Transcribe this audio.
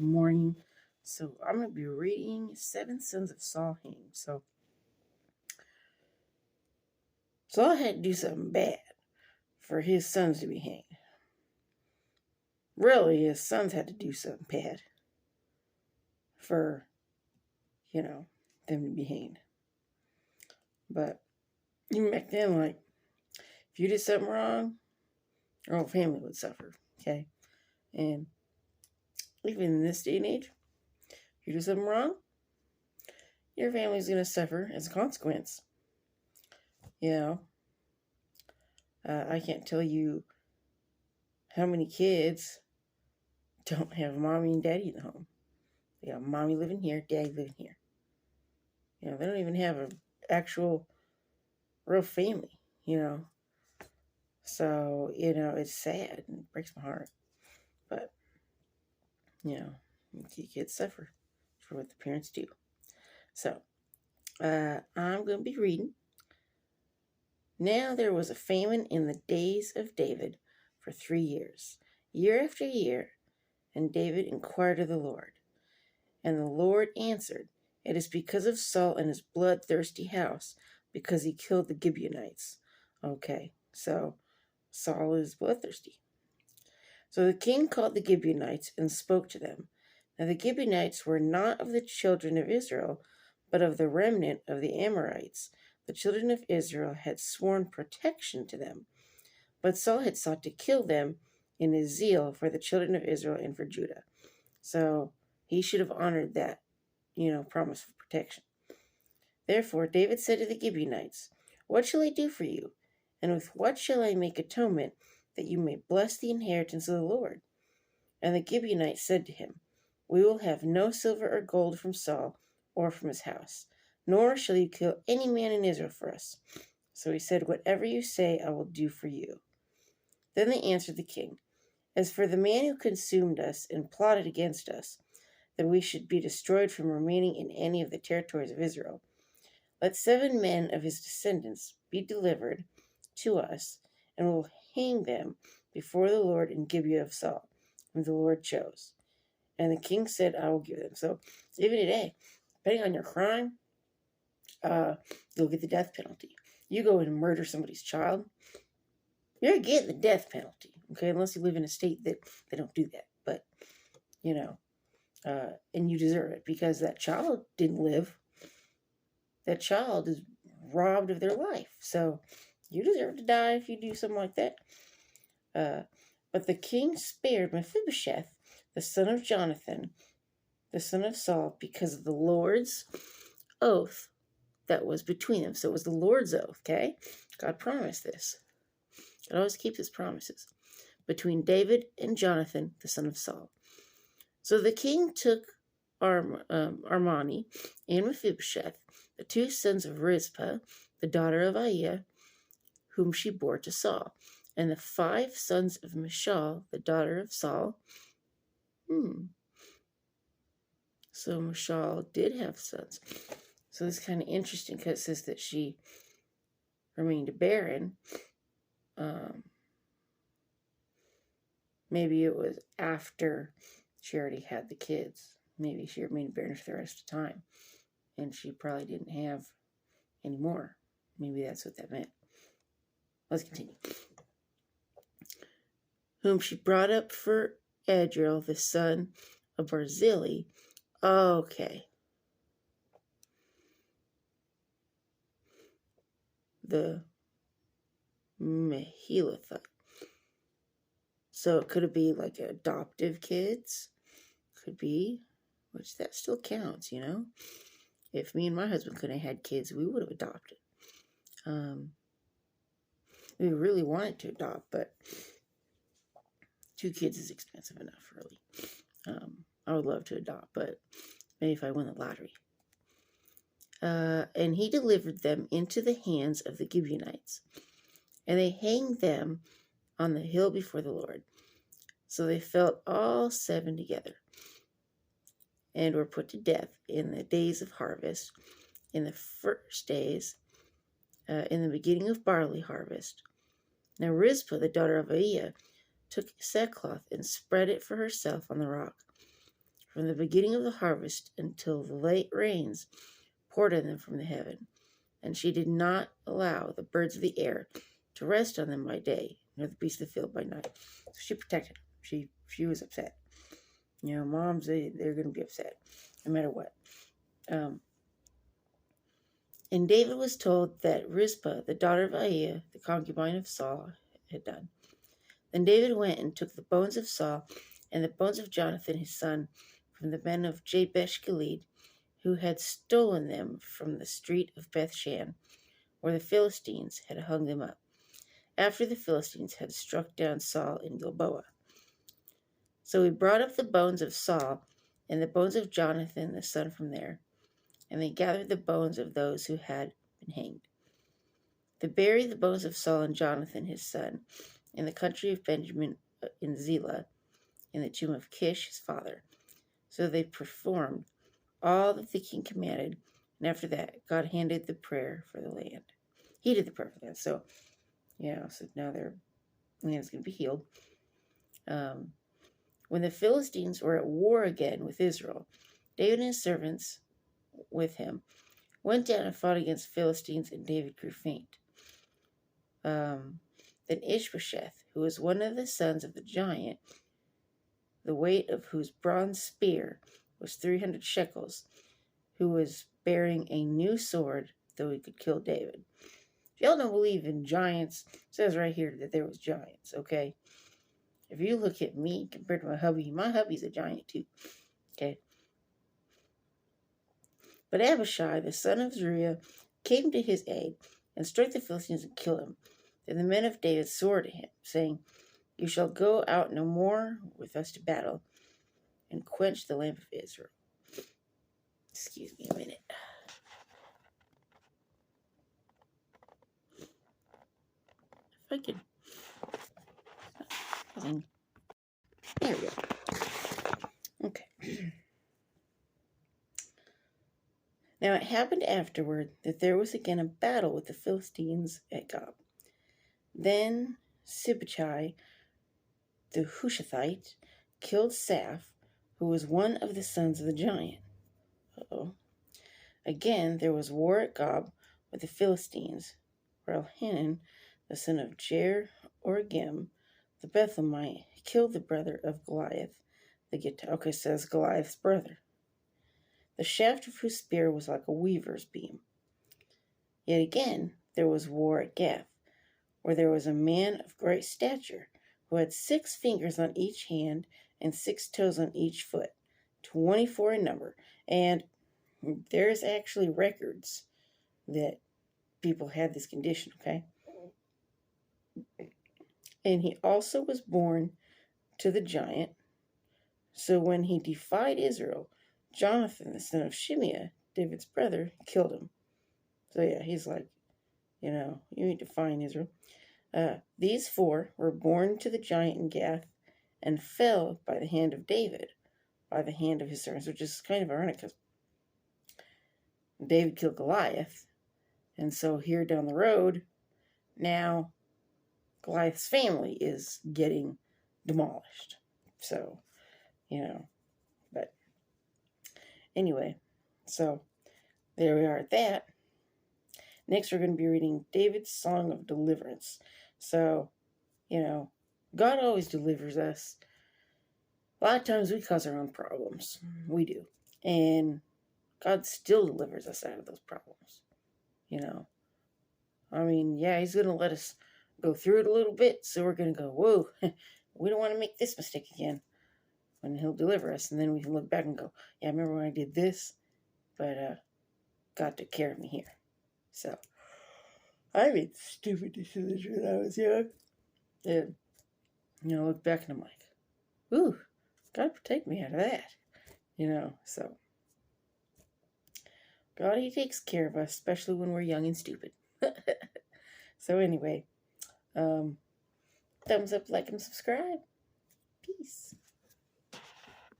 morning. So I'm going to be reading Seven Sons of Saul hanged. So Saul had to do something bad for his sons to be hanged. Really, his sons had to do something bad for, them to be hanged. But even back then, if you did something wrong, your whole family would suffer, okay? And even in this day and age, if you do something wrong, your family's going to suffer as a consequence. I can't tell you how many kids don't have mommy and daddy in the home. They got mommy living here, daddy living here. They don't even have an actual real family, So, it's sad and it breaks my heart. But, kids suffer for what the parents do. So, I'm going to be reading. Now there was a famine in the days of David for 3 years, year after year, and David inquired of the Lord. And the Lord answered, "It is because of Saul and his bloodthirsty house, because he killed the Gibeonites." Okay, so Saul is bloodthirsty. So the king called the Gibeonites and spoke to them. Now the Gibeonites were not of the children of Israel, but of the remnant of the Amorites. The children of Israel had sworn protection to them, but Saul had sought to kill them in his zeal for the children of Israel and for Judah. So he should have honored that, promise of protection. Therefore David said to the Gibeonites, "What shall I do for you? And with what shall I make atonement, that you may bless the inheritance of the Lord?" And the Gibeonites said to him, "We will have no silver or gold from Saul or from his house, nor shall you kill any man in Israel for us." So he said, "Whatever you say, I will do for you." Then they answered the king, "As for the man who consumed us and plotted against us, that we should be destroyed from remaining in any of the territories of Israel, let 7 men of his descendants be delivered to us, and we will hang them before the Lord in Gibeah of Saul, whom the Lord chose." And the king said, "I will give them." So even today, depending on your crime, you'll get the death penalty. You go and murder somebody's child, you're getting the death penalty, okay? Unless you live in a state that they don't do that. But, and you deserve it because that child didn't live. That child is robbed of their life. So you deserve to die if you do something like that. But the king spared Mephibosheth, the son of Jonathan, the son of Saul, because of the Lord's oath that was between them. So it was the Lord's oath, okay? God promised this. God always keeps his promises. Between David and Jonathan, the son of Saul. So the king took Armani and Mephibosheth, the 2 sons of Rizpah, the daughter of Aiah, whom she bore to Saul, and the 5 sons of Michal, the daughter of Saul. So Michal did have sons. So it's kind of interesting because it says that she remained barren. Maybe it was after she already had the kids. Maybe she remained barren for the rest of the time. And she probably didn't have any more. Maybe that's what that meant. Let's continue. Whom she brought up for Adriel, the son of Barzillai. Okay. The Mahelathite. So it could be like adoptive kids. Could be. Which that still counts, If me and my husband couldn't have had kids, we would have adopted. We really wanted to adopt, but 2 kids is expensive enough, really. I would love to adopt, but maybe if I win the lottery. And he delivered them into the hands of the Gibeonites, and they hanged them on the hill before the Lord. So they fell all 7 together, and were put to death in the days of harvest, in the first days, in the beginning of barley harvest. Now Rizpah, the daughter of Aiah, took sackcloth and spread it for herself on the rock. from the beginning of the harvest until the late rains poured on them from the heaven. And she did not allow the birds of the air to rest on them by day, nor the beasts of the field by night. So she protected them. She was upset. Moms, they're going to be upset no matter what. And David was told that Rizpah, the daughter of Aiah, the concubine of Saul, had done. Then David went and took the bones of Saul and the bones of Jonathan his son from the men of Jabesh Gilead, who had stolen them from the street of Bethshan, where the Philistines had hung them up, after the Philistines had struck down Saul in Gilboa. So he brought up the bones of Saul and the bones of Jonathan the son from there, and they gathered the bones of those who had been hanged. They buried the bones of Saul and Jonathan his son in the country of Benjamin in Zelah, in the tomb of Kish his father. So they performed all that the king commanded, and after that God handed the prayer for the land. He did the prayer for the land. So now their land is going to be healed. When the Philistines were at war again with Israel, David and his servants with him went down and fought against Philistines, and David grew faint. Then Ishbosheth, who was one of the sons of the giant, the weight of whose bronze spear was 300 shekels, who was bearing a new sword, though he could kill David. If y'all don't believe in giants, it says right here that there was giants, okay? If you look at me compared to my hubby's a giant too, okay? But Abishai, the son of Zeruiah, came to his aid and struck the Philistines and killed him. Then the men of David swore to him, saying, "You shall go out no more with us to battle, and quench the lamp of Israel." Excuse me a minute. If I could. There we go. Okay. Now it happened afterward that there was again a battle with the Philistines at Gob. Then Sibbechai, the Hushathite, killed Saph, who was one of the sons of the giant. Again there was war at Gob with the Philistines, where Elhanan, the son of Jair Orgim, the Bethlehemite, killed the brother of Goliath, the Gittite. Okay, says Goliath's brother, the shaft of whose spear was like a weaver's beam. Yet again there was war at Gath, where there was a man of great stature, who had 6 fingers on each hand and 6 toes on each foot, 24 in number. And there's actually records that people had this condition, okay? And he also was born to the giant. So when he defied Israel, Jonathan, the son of Shimeah, David's brother, killed him. So yeah, he's like, you need to find Israel. These 4 were born to the giant in Gath and fell by the hand of David, by the hand of his servants, which is kind of ironic because David killed Goliath. And so here down the road, now Goliath's family is getting demolished. So, but anyway, so there we are at that. Next, we're going to be reading David's Song of Deliverance. So, God always delivers us. A lot of times we cause our own problems. We do. And God still delivers us out of those problems. He's going to let us go through it a little bit. So we're going to go, whoa, we don't want to make this mistake again. When he'll deliver us. And then we can look back and go, yeah, I remember when I did this. But God took care of me here. So, I made stupid decisions when I was young. And, look back and I'm like, ooh, God protect me out of that. So. God, he takes care of us, especially when we're young and stupid. So anyway, thumbs up, like, and subscribe. Peace.